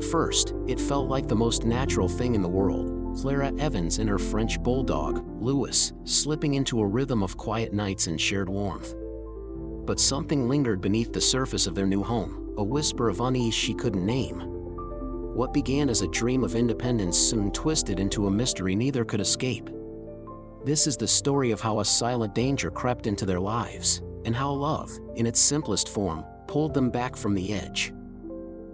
first, it felt like the most natural thing in the world. Clara Evans and her French Bulldog, Louis, slipping into a rhythm of quiet nights and shared warmth. But something lingered beneath the surface of their new home, a whisper of unease she couldn't name. What began as a dream of independence soon twisted into a mystery neither could escape. This is the story of how a silent danger crept into their lives, and how love, in its simplest form, pulled them back from the edge.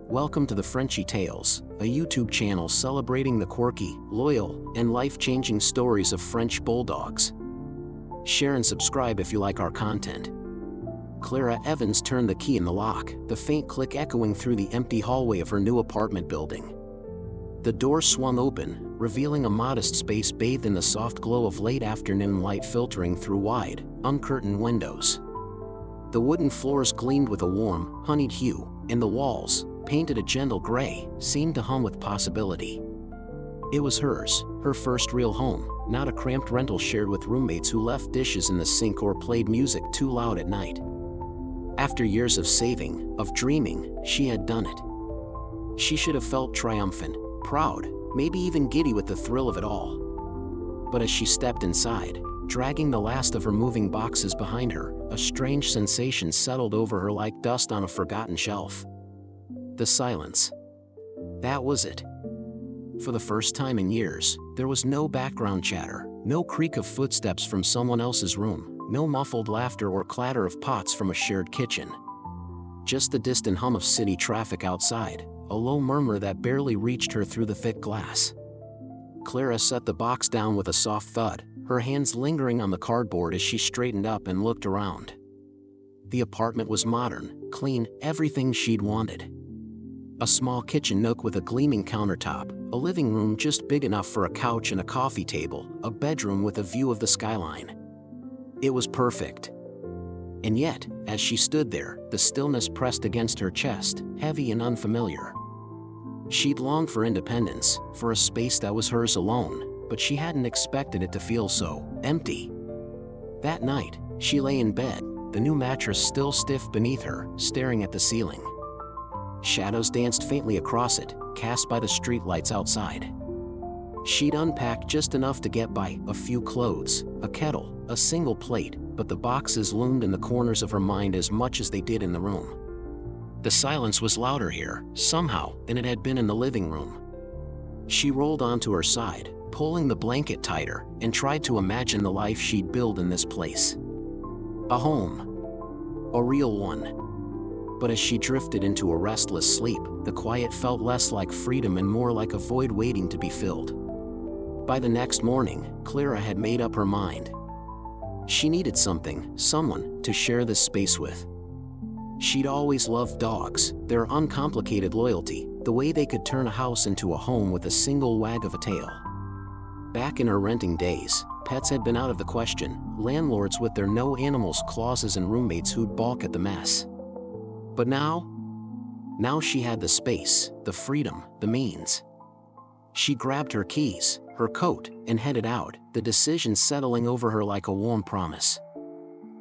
Welcome to the Frenchie Tales, a YouTube channel celebrating the quirky, loyal, and life-changing stories of French Bulldogs. Share and subscribe if you like our content. Clara Evans turned the key in the lock, the faint click echoing through the empty hallway of her new apartment building. The door swung open, revealing a modest space bathed in the soft glow of late afternoon light filtering through wide, uncurtained windows. The wooden floors gleamed with a warm, honeyed hue, and the walls, painted a gentle gray, seemed to hum with possibility. It was hers, her first real home, not a cramped rental shared with roommates who left dishes in the sink or played music too loud at night. After years of saving, of dreaming, she had done it. She should have felt triumphant, proud, maybe even giddy with the thrill of it all. But as she stepped inside, dragging the last of her moving boxes behind her, a strange sensation settled over her like dust on a forgotten shelf. The silence. That was it. For the first time in years, there was no background chatter, no creak of footsteps from someone else's room, no muffled laughter or clatter of pots from a shared kitchen. Just the distant hum of city traffic outside, a low murmur that barely reached her through the thick glass. Clara set the box down with a soft thud, her hands lingering on the cardboard as she straightened up and looked around. The apartment was modern, clean, everything she'd wanted. A small kitchen nook with a gleaming countertop, a living room just big enough for a couch and a coffee table, a bedroom with a view of the skyline. It was perfect. And yet, as she stood there, the stillness pressed against her chest, heavy and unfamiliar. She'd longed for independence, for a space that was hers alone, but she hadn't expected it to feel so empty. That night, she lay in bed, the new mattress still stiff beneath her, staring at the ceiling. Shadows danced faintly across it, cast by the streetlights outside. She'd unpacked just enough to get by, a few clothes, a kettle, a single plate, but the boxes loomed in the corners of her mind as much as they did in the room. The silence was louder here, somehow, than it had been in the living room. She rolled onto her side, pulling the blanket tighter, and tried to imagine the life she'd build in this place. A home. A real one. But as she drifted into a restless sleep, the quiet felt less like freedom and more like a void waiting to be filled. By the next morning, Clara had made up her mind. She needed someone, to share this space with. She'd always loved dogs, their uncomplicated loyalty, the way they could turn a house into a home with a single wag of a tail. Back in her renting days, pets had been out of the question, landlords with their no animals clauses and roommates who'd balk at the mess. But now she had the space, the freedom, the means. She grabbed her keys, her coat, and headed out, the decision settling over her like a warm promise.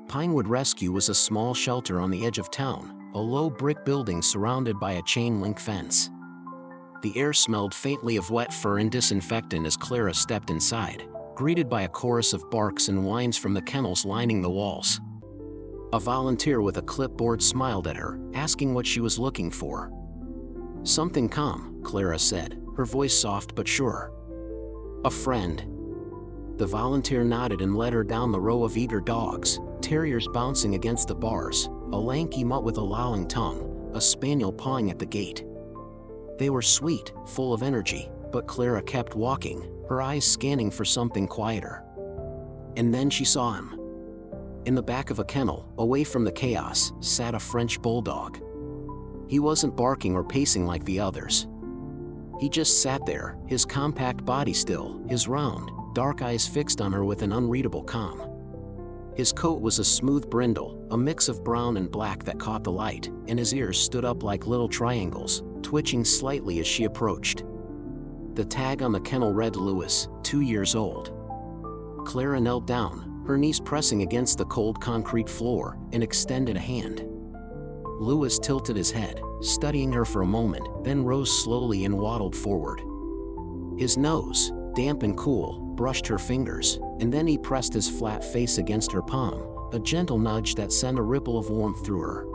Pinewood Rescue was a small shelter on the edge of town, a low brick building surrounded by a chain-link fence. The air smelled faintly of wet fur and disinfectant as Clara stepped inside, greeted by a chorus of barks and whines from the kennels lining the walls. A volunteer with a clipboard smiled at her, asking what she was looking for. "Something calm," Clara said, her voice soft but sure. "A friend." The volunteer nodded and led her down the row of eager dogs, terriers bouncing against the bars, a lanky mutt with a lolling tongue, a spaniel pawing at the gate. They were sweet, full of energy, but Clara kept walking, her eyes scanning for something quieter. And then she saw him. In the back of a kennel, away from the chaos, sat a French Bulldog. He wasn't barking or pacing like the others. He just sat there, his compact body still, his round, dark eyes fixed on her with an unreadable calm. His coat was a smooth brindle, a mix of brown and black that caught the light, and his ears stood up like little triangles, twitching slightly as she approached. The tag on the kennel read Louis, 2 years old. Clara knelt down, her knees pressing against the cold concrete floor, and extended a hand. Louis tilted his head, studying her for a moment, then rose slowly and waddled forward. His nose, damp and cool, brushed her fingers, and then he pressed his flat face against her palm, a gentle nudge that sent a ripple of warmth through her.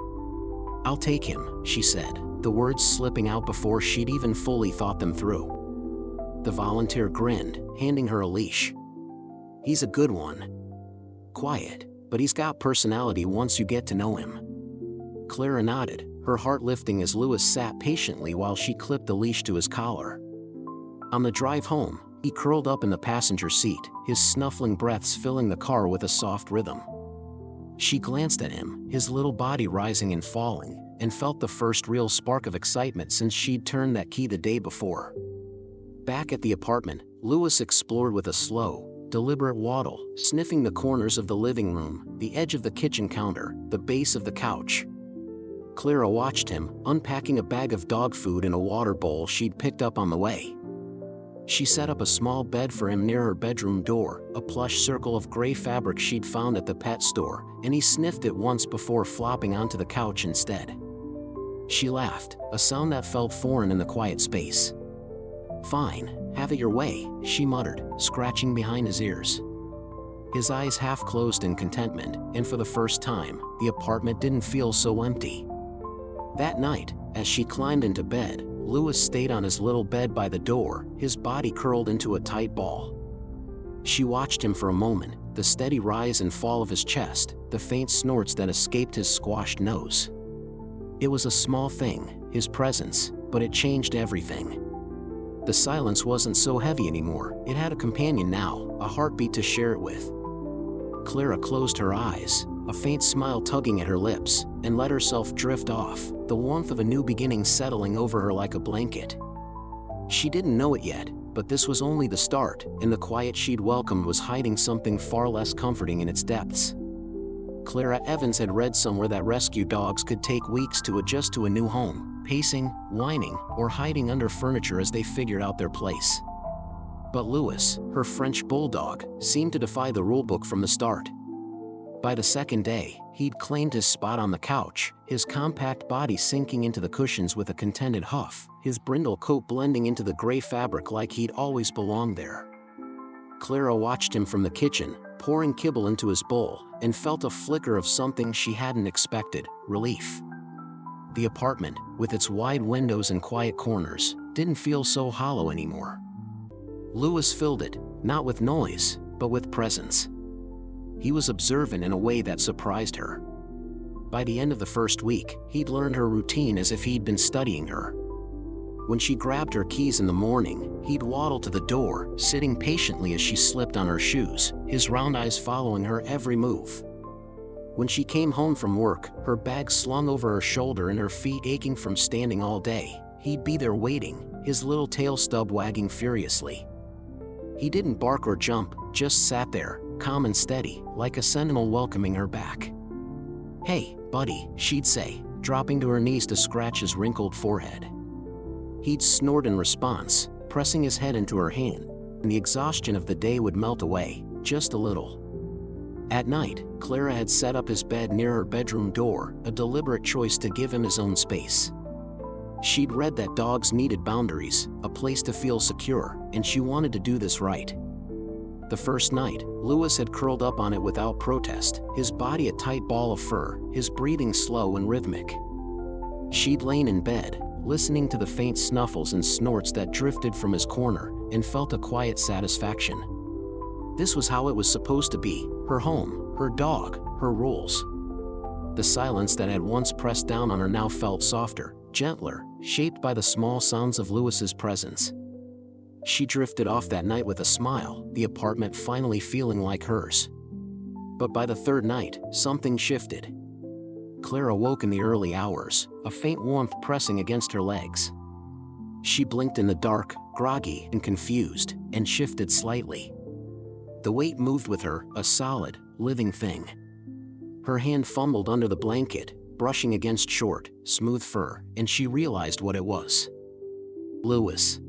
"I'll take him," she said, the words slipping out before she'd even fully thought them through. The volunteer grinned, handing her a leash. "He's a good one. Quiet, but he's got personality once you get to know him." Clara nodded, her heart lifting as Louis sat patiently while she clipped the leash to his collar. On the drive home, he curled up in the passenger seat, his snuffling breaths filling the car with a soft rhythm. She glanced at him, his little body rising and falling, and felt the first real spark of excitement since she'd turned that key the day before. Back at the apartment, Louis explored with a slow, deliberate waddle, sniffing the corners of the living room, the edge of the kitchen counter, the base of the couch. Clara watched him, unpacking a bag of dog food in a water bowl she'd picked up on the way. She set up a small bed for him near her bedroom door, a plush circle of gray fabric she'd found at the pet store, and he sniffed it once before flopping onto the couch instead. She laughed, a sound that felt foreign in the quiet space. "Fine, have it your way," she muttered, scratching behind his ears. His eyes half closed in contentment, and for the first time, the apartment didn't feel so empty. That night, as she climbed into bed, Louis stayed on his little bed by the door, his body curled into a tight ball. She watched him for a moment, the steady rise and fall of his chest, the faint snorts that escaped his squashed nose. It was a small thing, his presence, but it changed everything. The silence wasn't so heavy anymore, it had a companion now, a heartbeat to share it with. Clara closed her eyes, a faint smile tugging at her lips, and let herself drift off, the warmth of a new beginning settling over her like a blanket. She didn't know it yet, but this was only the start, and the quiet she'd welcomed was hiding something far less comforting in its depths. Clara Evans had read somewhere that rescue dogs could take weeks to adjust to a new home, pacing, whining, or hiding under furniture as they figured out their place. But Louis, her French Bulldog, seemed to defy the rulebook from the start. By the second day, he'd claimed his spot on the couch, his compact body sinking into the cushions with a contented huff, his brindle coat blending into the gray fabric like he'd always belonged there. Clara watched him from the kitchen, pouring kibble into his bowl, and felt a flicker of something she hadn't expected: relief. The apartment, with its wide windows and quiet corners, didn't feel so hollow anymore. Louis filled it, not with noise, but with presence. He was observant in a way that surprised her. By the end of the first week, he'd learned her routine as if he'd been studying her. When she grabbed her keys in the morning, he'd waddle to the door, sitting patiently as she slipped on her shoes, his round eyes following her every move. When she came home from work, her bag slung over her shoulder and her feet aching from standing all day, he'd be there waiting, his little tail stub wagging furiously. He didn't bark or jump, just sat there, calm and steady, like a sentinel welcoming her back. "Hey, buddy," she'd say, dropping to her knees to scratch his wrinkled forehead. He'd snort in response, pressing his head into her hand, and the exhaustion of the day would melt away, just a little. At night, Clara had set up his bed near her bedroom door, a deliberate choice to give him his own space. She'd read that dogs needed boundaries, a place to feel secure, and she wanted to do this right. The first night, Louis had curled up on it without protest, his body a tight ball of fur, his breathing slow and rhythmic. She'd lain in bed, listening to the faint snuffles and snorts that drifted from his corner, and felt a quiet satisfaction. This was how it was supposed to be, her home, her dog, her rules. The silence that had once pressed down on her now felt softer, gentler, shaped by the small sounds of Louis's presence. She drifted off that night with a smile, the apartment finally feeling like hers. But by the third night, something shifted. Clara woke in the early hours, a faint warmth pressing against her legs. She blinked in the dark, groggy and confused, and shifted slightly. The weight moved with her, a solid, living thing. Her hand fumbled under the blanket, brushing against short, smooth fur, and she realized what it was. Louis.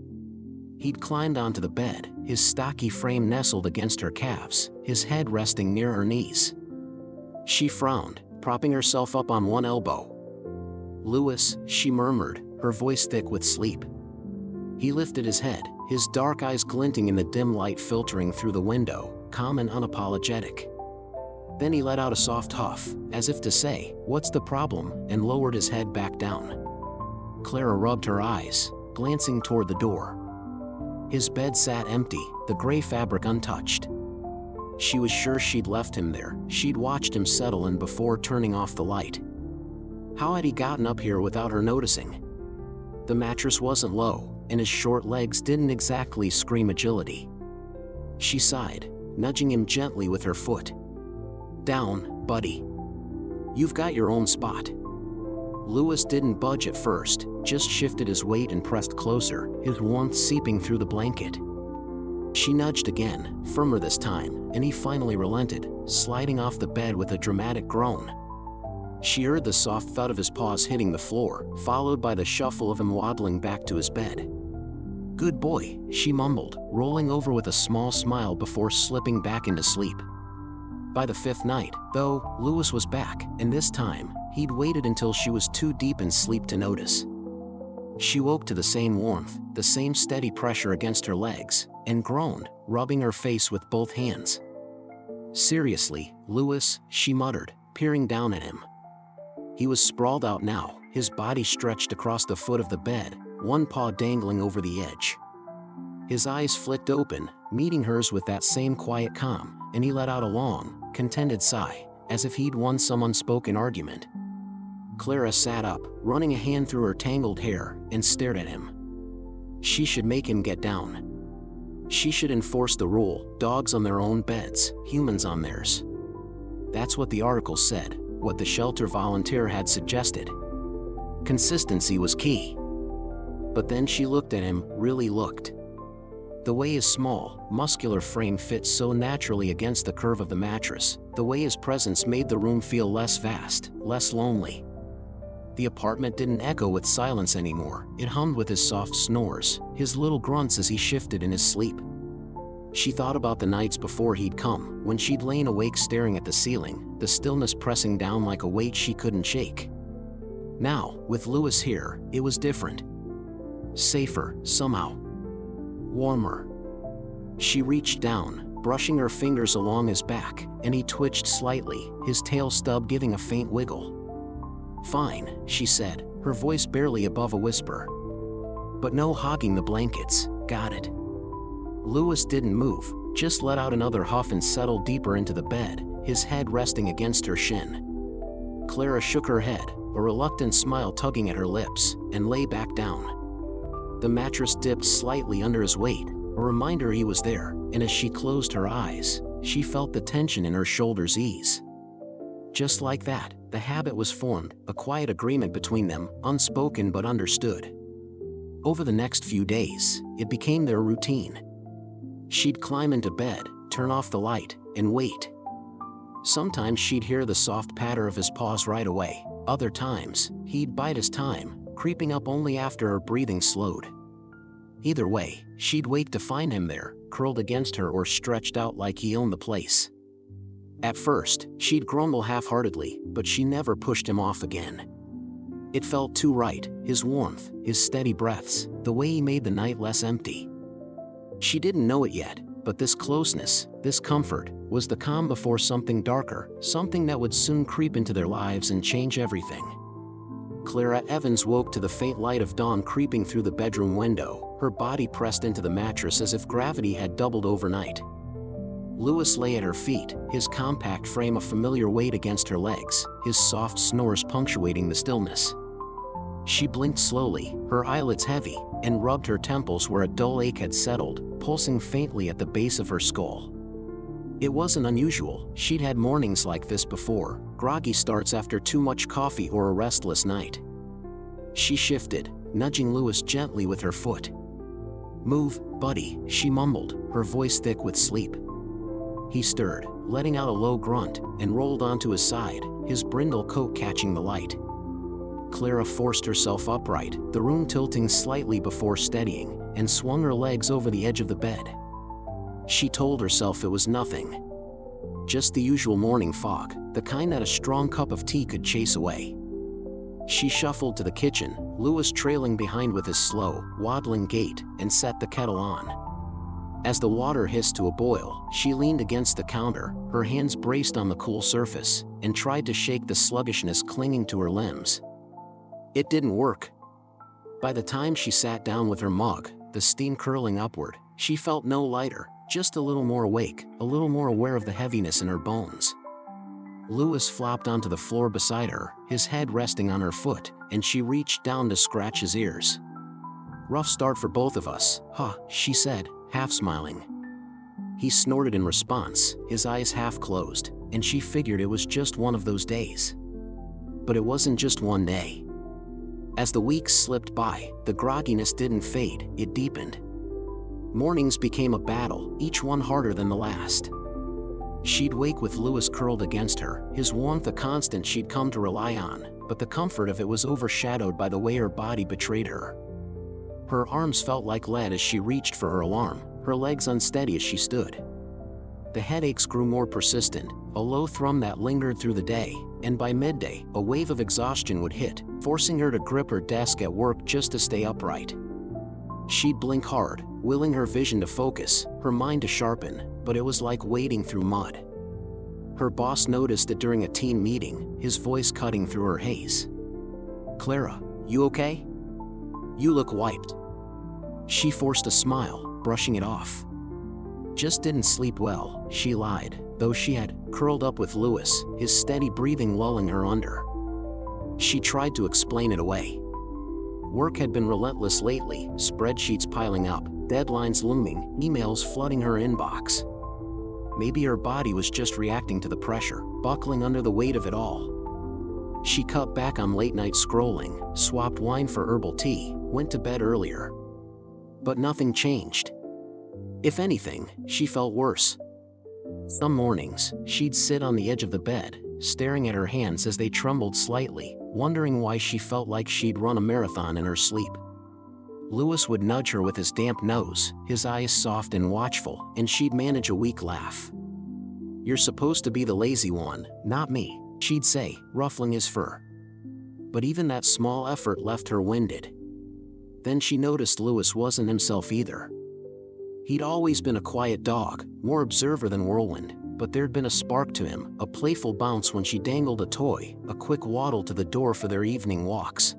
He'd climbed onto the bed, his stocky frame nestled against her calves, his head resting near her knees. She frowned, propping herself up on one elbow. "Louis," she murmured, her voice thick with sleep. He lifted his head, his dark eyes glinting in the dim light filtering through the window, calm and unapologetic. Then he let out a soft huff, as if to say, "What's the problem?" and lowered his head back down. Clara rubbed her eyes, glancing toward the door. His bed sat empty, the gray fabric untouched. She was sure she'd left him there. She'd watched him settle in before turning off the light. How had he gotten up here without her noticing? The mattress wasn't low, and his short legs didn't exactly scream agility. She sighed, nudging him gently with her foot. "Down, buddy. You've got your own spot." Louis didn't budge at first, just shifted his weight and pressed closer, his warmth seeping through the blanket. She nudged again, firmer this time, and he finally relented, sliding off the bed with a dramatic groan. She heard the soft thud of his paws hitting the floor, followed by the shuffle of him waddling back to his bed. "Good boy," she mumbled, rolling over with a small smile before slipping back into sleep. By the fifth night, though, Louis was back, and this time, he'd waited until she was too deep in sleep to notice. She woke to the same warmth, the same steady pressure against her legs, and groaned, rubbing her face with both hands. "Seriously, Louis," she muttered, peering down at him. He was sprawled out now, his body stretched across the foot of the bed, one paw dangling over the edge. His eyes flicked open, meeting hers with that same quiet calm, and he let out a long, contented sigh, as if he'd won some unspoken argument. Clara sat up, running a hand through her tangled hair, and stared at him. She should make him get down. She should enforce the rule, dogs on their own beds, humans on theirs. That's what the article said, what the shelter volunteer had suggested. Consistency was key. But then she looked at him, really looked. The way his small, muscular frame fit so naturally against the curve of the mattress, the way his presence made the room feel less vast, less lonely. The apartment didn't echo with silence anymore, it hummed with his soft snores, his little grunts as he shifted in his sleep. She thought about the nights before he'd come, when she'd lain awake staring at the ceiling, the stillness pressing down like a weight she couldn't shake. Now, with Louis here, it was different. Safer, somehow. Warmer. She reached down, brushing her fingers along his back, and he twitched slightly, his tail stub giving a faint wiggle. "Fine," she said, her voice barely above a whisper. "But no hogging the blankets, got it?" Louis didn't move, just let out another huff and settled deeper into the bed, his head resting against her shin. Clara shook her head, a reluctant smile tugging at her lips, and lay back down. The mattress dipped slightly under his weight, a reminder he was there, and as she closed her eyes, she felt the tension in her shoulders ease. Just like that, the habit was formed, a quiet agreement between them, unspoken but understood. Over the next few days, it became their routine. She'd climb into bed, turn off the light, and wait. Sometimes she'd hear the soft patter of his paws right away, other times, he'd bide his time, creeping up only after her breathing slowed. Either way, she'd wait to find him there, curled against her or stretched out like he owned the place. At first, she'd grumble half-heartedly, but she never pushed him off again. It felt too right, his warmth, his steady breaths, the way he made the night less empty. She didn't know it yet, but this closeness, this comfort, was the calm before something darker, something that would soon creep into their lives and change everything. Clara Evans woke to the faint light of dawn creeping through the bedroom window, her body pressed into the mattress as if gravity had doubled overnight. Louis lay at her feet, his compact frame a familiar weight against her legs, his soft snores punctuating the stillness. She blinked slowly, her eyelids heavy, and rubbed her temples where a dull ache had settled, pulsing faintly at the base of her skull. It wasn't unusual, she'd had mornings like this before, groggy starts after too much coffee or a restless night. She shifted, nudging Louis gently with her foot. "Move, buddy," she mumbled, her voice thick with sleep. He stirred, letting out a low grunt, and rolled onto his side, his brindle coat catching the light. Clara forced herself upright, the room tilting slightly before steadying, and swung her legs over the edge of the bed. She told herself it was nothing. Just the usual morning fog, the kind that a strong cup of tea could chase away. She shuffled to the kitchen, Louis trailing behind with his slow, waddling gait, and set the kettle on. As the water hissed to a boil, she leaned against the counter, her hands braced on the cool surface, and tried to shake the sluggishness clinging to her limbs. It didn't work. By the time she sat down with her mug, the steam curling upward, she felt no lighter, just a little more awake, a little more aware of the heaviness in her bones. Louis flopped onto the floor beside her, his head resting on her foot, and she reached down to scratch his ears. "Rough start for both of us, huh?" she said, half smiling. He snorted in response, his eyes half closed, and she figured it was just one of those days. But it wasn't just one day. As the weeks slipped by, the grogginess didn't fade, it deepened. Mornings became a battle, each one harder than the last. She'd wake with Louis curled against her, his warmth a constant she'd come to rely on, but the comfort of it was overshadowed by the way her body betrayed her. Her arms felt like lead as she reached for her alarm, her legs unsteady as she stood. The headaches grew more persistent, a low thrum that lingered through the day, and by midday, a wave of exhaustion would hit, forcing her to grip her desk at work just to stay upright. She'd blink hard, willing her vision to focus, her mind to sharpen, but it was like wading through mud. Her boss noticed it during a team meeting, his voice cutting through her haze. "Clara, you okay? You look wiped." She forced a smile, brushing it off. "Just didn't sleep well," she lied, though she had curled up with Louis, his steady breathing lulling her under. She tried to explain it away. Work had been relentless lately, spreadsheets piling up, deadlines looming, emails flooding her inbox. Maybe her body was just reacting to the pressure, buckling under the weight of it all. She cut back on late-night scrolling, swapped wine for herbal tea, went to bed earlier. But nothing changed. If anything, she felt worse. Some mornings, she'd sit on the edge of the bed, staring at her hands as they trembled slightly, wondering why she felt like she'd run a marathon in her sleep. Louis would nudge her with his damp nose, his eyes soft and watchful, and she'd manage a weak laugh. "You're supposed to be the lazy one, not me," she'd say, ruffling his fur. But even that small effort left her winded. Then she noticed Louis wasn't himself either. He'd always been a quiet dog, more observer than whirlwind, but there'd been a spark to him, a playful bounce when she dangled a toy, a quick waddle to the door for their evening walks.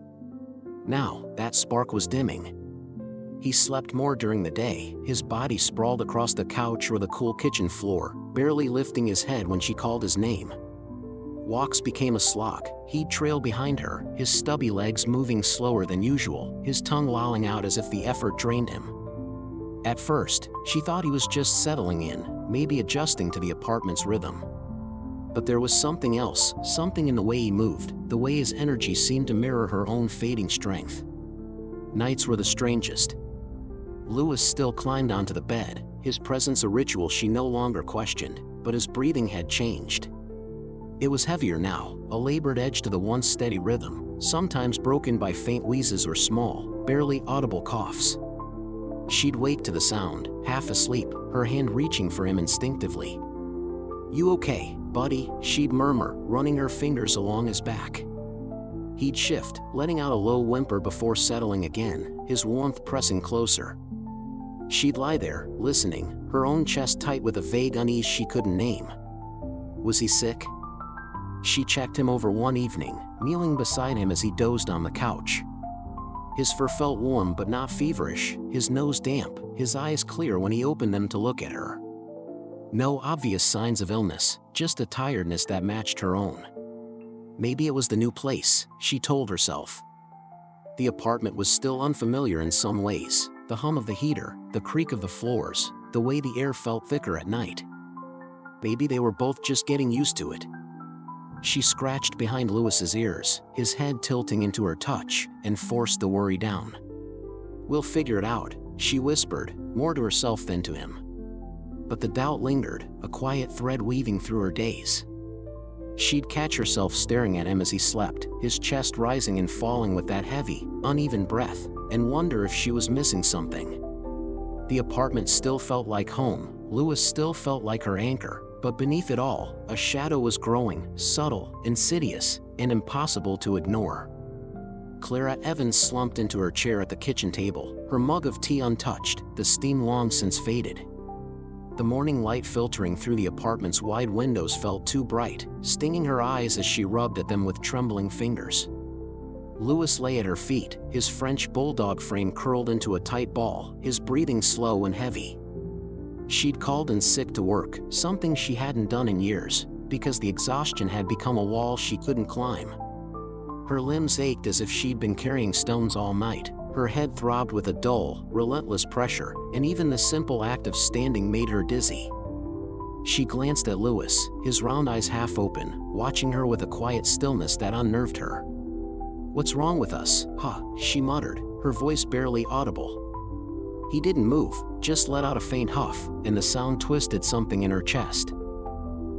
Now, that spark was dimming. He slept more during the day, his body sprawled across the couch or the cool kitchen floor, barely lifting his head when she called his name. Walks became a slog, he'd trail behind her, his stubby legs moving slower than usual, his tongue lolling out as if the effort drained him. At first, she thought he was just settling in, maybe adjusting to the apartment's rhythm. But there was something else, something in the way he moved, the way his energy seemed to mirror her own fading strength. Nights were the strangest. Louis still climbed onto the bed, his presence a ritual she no longer questioned, but his breathing had changed. It was heavier now, a labored edge to the once steady rhythm, sometimes broken by faint wheezes or small, barely audible coughs. She'd wake to the sound, half asleep, her hand reaching for him instinctively. "You okay, buddy?" she'd murmur, running her fingers along his back. He'd shift, letting out a low whimper before settling again, his warmth pressing closer. She'd lie there, listening, her own chest tight with a vague unease she couldn't name. Was he sick? She checked him over one evening, kneeling beside him as he dozed on the couch. His fur felt warm but not feverish, his nose damp, his eyes clear when he opened them to look at her. No obvious signs of illness, just a tiredness that matched her own. Maybe it was the new place, she told herself. The apartment was still unfamiliar in some ways, the hum of the heater, the creak of the floors, the way the air felt thicker at night. Maybe they were both just getting used to it. She scratched behind Louis's ears, his head tilting into her touch, and forced the worry down. "We'll figure it out," she whispered, more to herself than to him. But the doubt lingered, a quiet thread weaving through her days. She'd catch herself staring at him as he slept, his chest rising and falling with that heavy, uneven breath, and wonder if she was missing something. The apartment still felt like home, Louis still felt like her anchor, but beneath it all, a shadow was growing, subtle, insidious, and impossible to ignore. Clara Evans slumped into her chair at the kitchen table, her mug of tea untouched, the steam long since faded. The morning light filtering through the apartment's wide windows felt too bright, stinging her eyes as she rubbed at them with trembling fingers. Louis lay at her feet, his French Bulldog frame curled into a tight ball, his breathing slow and heavy. She'd called in sick to work, something she hadn't done in years, because the exhaustion had become a wall she couldn't climb. Her limbs ached as if she'd been carrying stones all night. Her head throbbed with a dull, relentless pressure, and even the simple act of standing made her dizzy. She glanced at Louis, his round eyes half open, watching her with a quiet stillness that unnerved her. "What's wrong with us, huh?" she muttered, her voice barely audible. He didn't move, just let out a faint huff, and the sound twisted something in her chest.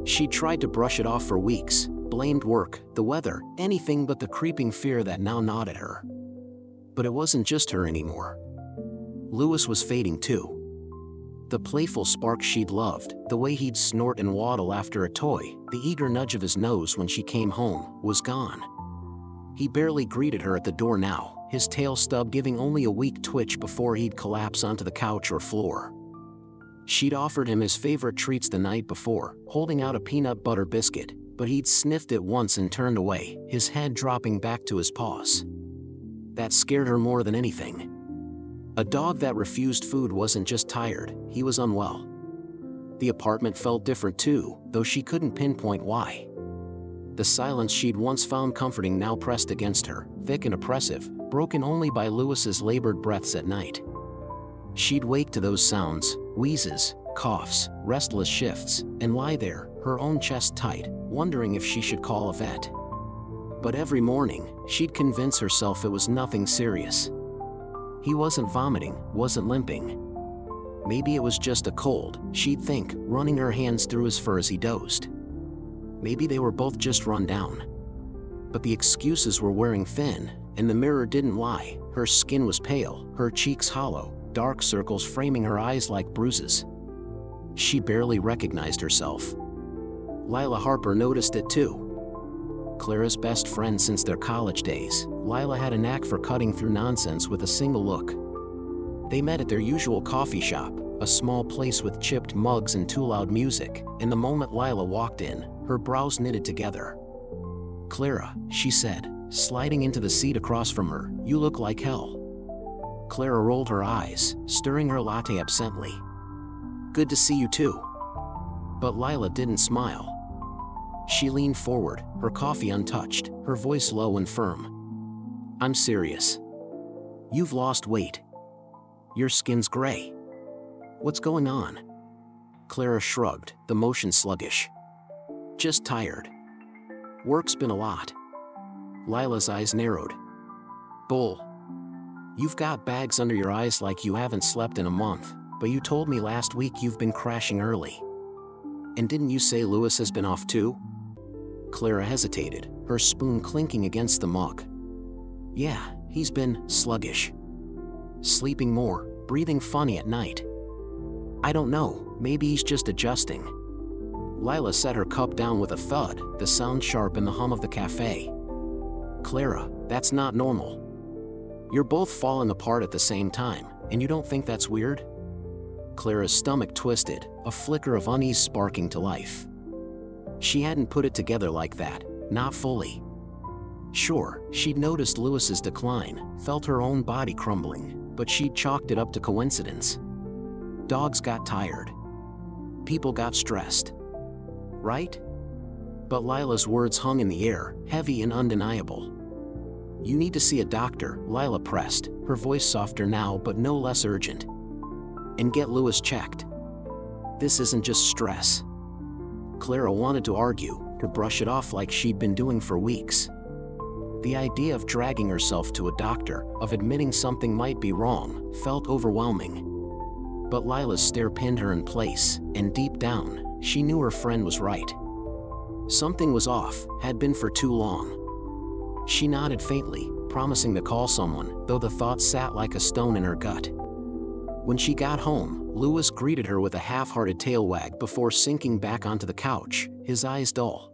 She tried to brush it off for weeks, blamed work, the weather, anything but the creeping fear that now gnawed at her. But it wasn't just her anymore. Louis was fading too. The playful spark she'd loved, the way he'd snort and waddle after a toy, the eager nudge of his nose when she came home, was gone. He barely greeted her at the door now, his tail stub giving only a weak twitch before he'd collapse onto the couch or floor. She'd offered him his favorite treats the night before, holding out a peanut butter biscuit, but he'd sniffed it once and turned away, his head dropping back to his paws. That scared her more than anything. A dog that refused food wasn't just tired, he was unwell. The apartment felt different too, though she couldn't pinpoint why. The silence she'd once found comforting now pressed against her, thick and oppressive, broken only by Louis's labored breaths at night. She'd wake to those sounds, wheezes, coughs, restless shifts, and lie there, her own chest tight, wondering if she should call a vet. But every morning, she'd convince herself it was nothing serious. He wasn't vomiting, wasn't limping. Maybe it was just a cold, she'd think, running her hands through his fur as he dozed. Maybe they were both just run down. But the excuses were wearing thin, and the mirror didn't lie. Her skin was pale, her cheeks hollow, dark circles framing her eyes like bruises. She barely recognized herself. Lila Harper noticed it too. Clara's best friend since their college days, Lila had a knack for cutting through nonsense with a single look. They met at their usual coffee shop, a small place with chipped mugs and too loud music, and the moment Lila walked in, her brows knitted together. "Clara," she said, sliding into the seat across from her, "you look like hell." Clara rolled her eyes, stirring her latte absently. "Good to see you too." But Lila didn't smile. She leaned forward, her coffee untouched, her voice low and firm. "I'm serious. You've lost weight. Your skin's gray. What's going on?" Clara shrugged, the motion sluggish. "Just tired. Work's been a lot." Lila's eyes narrowed. "Bull. You've got bags under your eyes like you haven't slept in a month, but you told me last week you've been crashing early. And didn't you say Louis has been off too?" Clara hesitated, her spoon clinking against the mug. "Yeah, he's been sluggish. Sleeping more, breathing funny at night. I don't know, maybe he's just adjusting." Lila set her cup down with a thud, the sound sharp in the hum of the cafe. "Clara, that's not normal. You're both falling apart at the same time, and you don't think that's weird?" Clara's stomach twisted, a flicker of unease sparking to life. She hadn't put it together like that, not fully. Sure, she'd noticed Louis's decline, felt her own body crumbling, but she'd chalked it up to coincidence. Dogs got tired. People got stressed. Right? But Lila's words hung in the air, heavy and undeniable. "You need to see a doctor," Lila pressed, her voice softer now but no less urgent. "And get Louis checked. This isn't just stress." Clara wanted to argue, to brush it off like she'd been doing for weeks. The idea of dragging herself to a doctor, of admitting something might be wrong, felt overwhelming. But Lila's stare pinned her in place, and deep down, she knew her friend was right. Something was off, had been for too long. She nodded faintly, promising to call someone, though the thought sat like a stone in her gut. When she got home, Louis greeted her with a half-hearted tail wag before sinking back onto the couch, his eyes dull.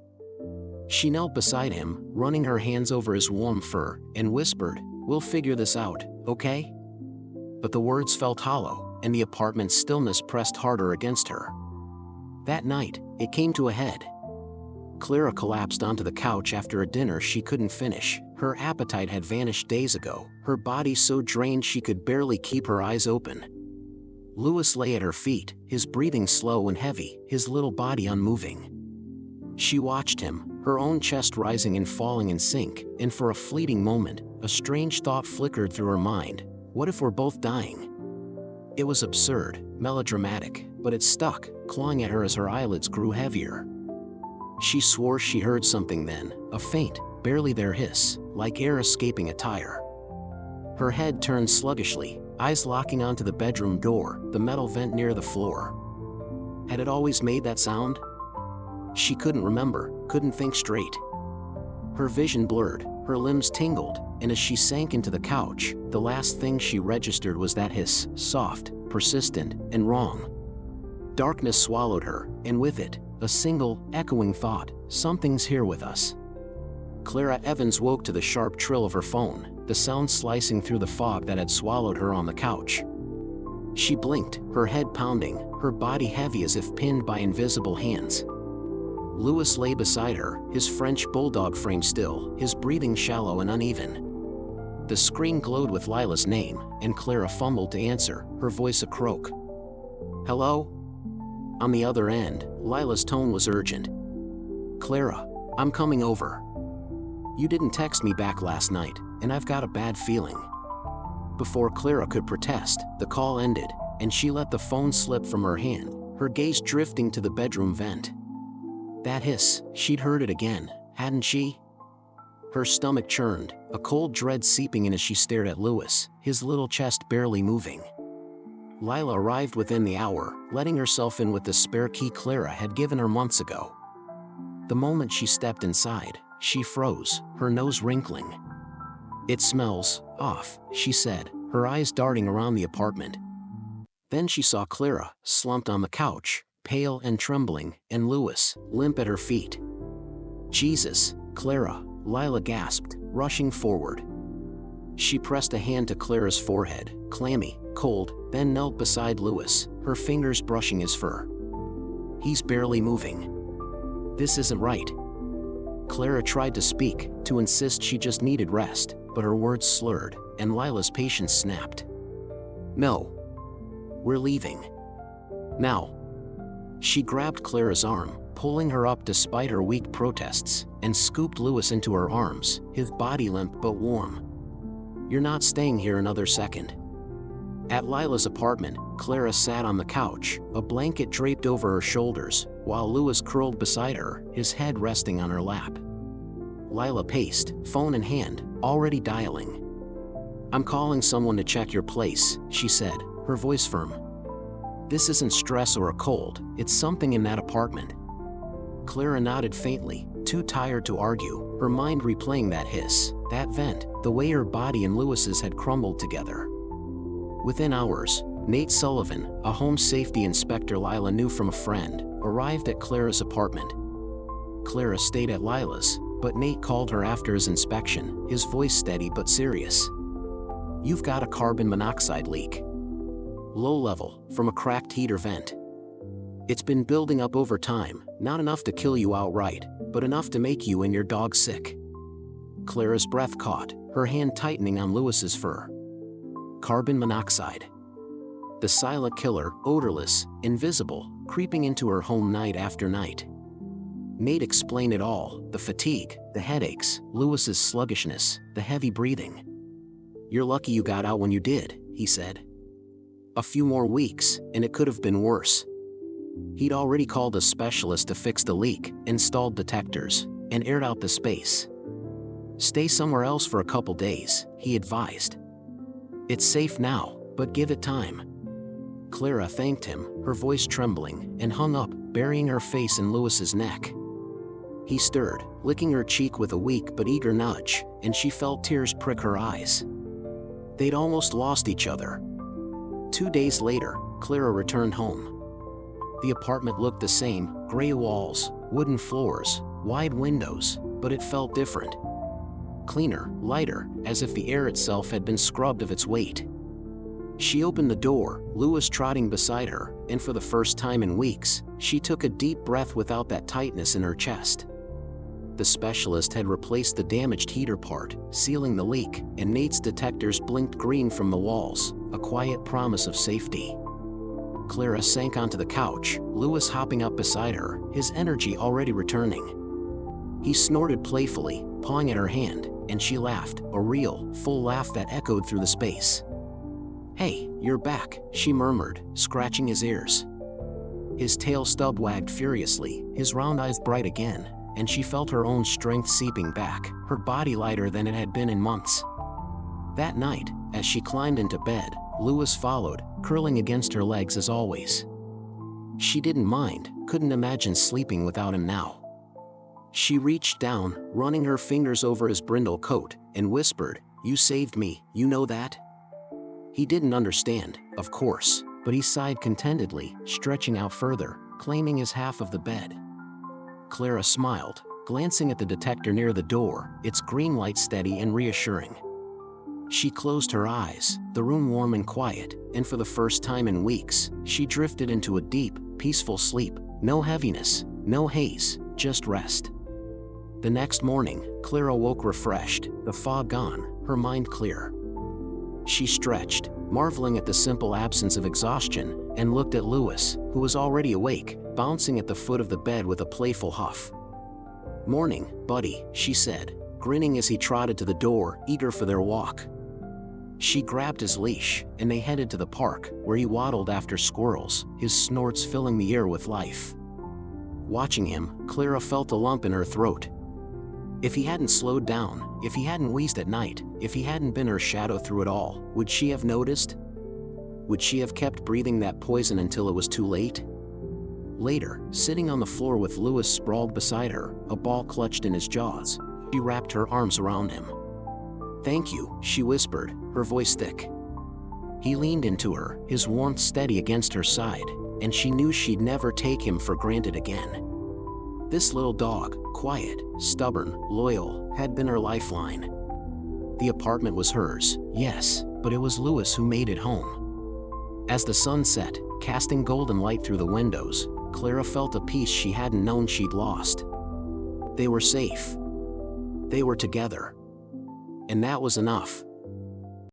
She knelt beside him, running her hands over his warm fur, and whispered, "We'll figure this out, okay?" But the words felt hollow, and the apartment's stillness pressed harder against her. That night, it came to a head. Clara collapsed onto the couch after a dinner she couldn't finish. Her appetite had vanished days ago, her body so drained she could barely keep her eyes open. Louis lay at her feet, his breathing slow and heavy, his little body unmoving. She watched him, her own chest rising and falling in sync, and for a fleeting moment, a strange thought flickered through her mind. What if we're both dying? It was absurd, melodramatic, but it stuck, clawing at her as her eyelids grew heavier. She swore she heard something then, a faint, barely there hiss, like air escaping a tire. Her head turned sluggishly, eyes locking onto the bedroom door, the metal vent near the floor. Had it always made that sound? She couldn't remember, couldn't think straight. Her vision blurred, her limbs tingled, and as she sank into the couch, the last thing she registered was that hiss, soft, persistent, and wrong. Darkness swallowed her, and with it, a single, echoing thought: something's here with us. Clara Evans woke to the sharp trill of her phone, the sound slicing through the fog that had swallowed her on the couch. She blinked, her head pounding, her body heavy as if pinned by invisible hands. Louis lay beside her, his French Bulldog frame still, his breathing shallow and uneven. The screen glowed with Lila's name, and Clara fumbled to answer, her voice a croak. "Hello?" On the other end, Lila's tone was urgent. "Clara, I'm coming over. You didn't text me back last night, and I've got a bad feeling." Before Clara could protest, the call ended, and she let the phone slip from her hand, her gaze drifting to the bedroom vent. That hiss, she'd heard it again, hadn't she? Her stomach churned, a cold dread seeping in as she stared at Louis, his little chest barely moving. Lila arrived within the hour, letting herself in with the spare key Clara had given her months ago. The moment she stepped inside, she froze, her nose wrinkling. "It smells off," she said, her eyes darting around the apartment. Then she saw Clara, slumped on the couch, pale and trembling, and Louis, limp at her feet. "Jesus, Clara," Lila gasped, rushing forward. She pressed a hand to Clara's forehead, clammy, cold, then knelt beside Louis, her fingers brushing his fur. "He's barely moving. This isn't right." Clara tried to speak, to insist she just needed rest, but her words slurred, and Lila's patience snapped. "No. We're leaving. Now." She grabbed Clara's arm, pulling her up despite her weak protests, and scooped Louis into her arms, his body limp but warm. "You're not staying here another second." At Lila's apartment, Clara sat on the couch, a blanket draped over her shoulders, while Louis curled beside her, his head resting on her lap. Lila paced, phone in hand, already dialing. "I'm calling someone to check your place," she said, her voice firm. "This isn't stress or a cold, it's something in that apartment." Clara nodded faintly, too tired to argue, her mind replaying that hiss, that vent, the way her body and Louis's had crumbled together. Within hours, Nate Sullivan, a home safety inspector Lila knew from a friend, arrived at Clara's apartment. Clara stayed at Lila's, but Nate called her after his inspection, his voice steady but serious. "You've got a carbon monoxide leak. Low level, from a cracked heater vent. It's been building up over time, not enough to kill you outright, but enough to make you and your dog sick." Clara's breath caught, her hand tightening on Louis's fur. Carbon monoxide. The silent killer, odorless, invisible, creeping into her home night after night. Nate explained it all, the fatigue, the headaches, Louis's sluggishness, the heavy breathing. "You're lucky you got out when you did," he said. "A few more weeks, and it could have been worse." He'd already called a specialist to fix the leak, installed detectors, and aired out the space. "Stay somewhere else for a couple days," he advised. "It's safe now, but give it time." Clara thanked him, her voice trembling, and hung up, burying her face in Louis's neck. He stirred, licking her cheek with a weak but eager nudge, and she felt tears prick her eyes. They'd almost lost each other. 2 days later, Clara returned home. The apartment looked the same, gray walls, wooden floors, wide windows, but it felt different. Cleaner, lighter, as if the air itself had been scrubbed of its weight. She opened the door, Louis trotting beside her, and for the first time in weeks, she took a deep breath without that tightness in her chest. The specialist had replaced the damaged heater part, sealing the leak, and Nate's detectors blinked green from the walls, a quiet promise of safety. Clara sank onto the couch, Louis hopping up beside her, his energy already returning. He snorted playfully, pawing at her hand, and she laughed, a real, full laugh that echoed through the space. "Hey, you're back," she murmured, scratching his ears. His tail stub wagged furiously, his round eyes bright again, and she felt her own strength seeping back, her body lighter than it had been in months. That night, as she climbed into bed, Louis followed, curling against her legs as always. She didn't mind, couldn't imagine sleeping without him now. She reached down, running her fingers over his brindle coat, and whispered, "You saved me, you know that?" He didn't understand, of course, but he sighed contentedly, stretching out further, claiming his half of the bed. Clara smiled, glancing at the detector near the door, its green light steady and reassuring. She closed her eyes, the room warm and quiet, and for the first time in weeks, she drifted into a deep, peaceful sleep, no heaviness, no haze, just rest. The next morning, Clara woke refreshed, the fog gone, her mind clear. She stretched, marveling at the simple absence of exhaustion, and looked at Louis, who was already awake, bouncing at the foot of the bed with a playful huff. "Morning, buddy," she said, grinning as he trotted to the door, eager for their walk. She grabbed his leash, and they headed to the park, where he waddled after squirrels, his snorts filling the air with life. Watching him, Clara felt a lump in her throat. If he hadn't slowed down, if he hadn't wheezed at night, if he hadn't been her shadow through it all, would she have noticed? Would she have kept breathing that poison until it was too late? Later, sitting on the floor with Louis sprawled beside her, a ball clutched in his jaws, she wrapped her arms around him. "Thank you," she whispered, her voice thick. He leaned into her, his warmth steady against her side, and she knew she'd never take him for granted again. This little dog, quiet, stubborn, loyal, had been her lifeline. The apartment was hers, yes, but it was Louis who made it home. As the sun set, casting golden light through the windows, Clara felt a peace she hadn't known she'd lost. They were safe. They were together. And that was enough.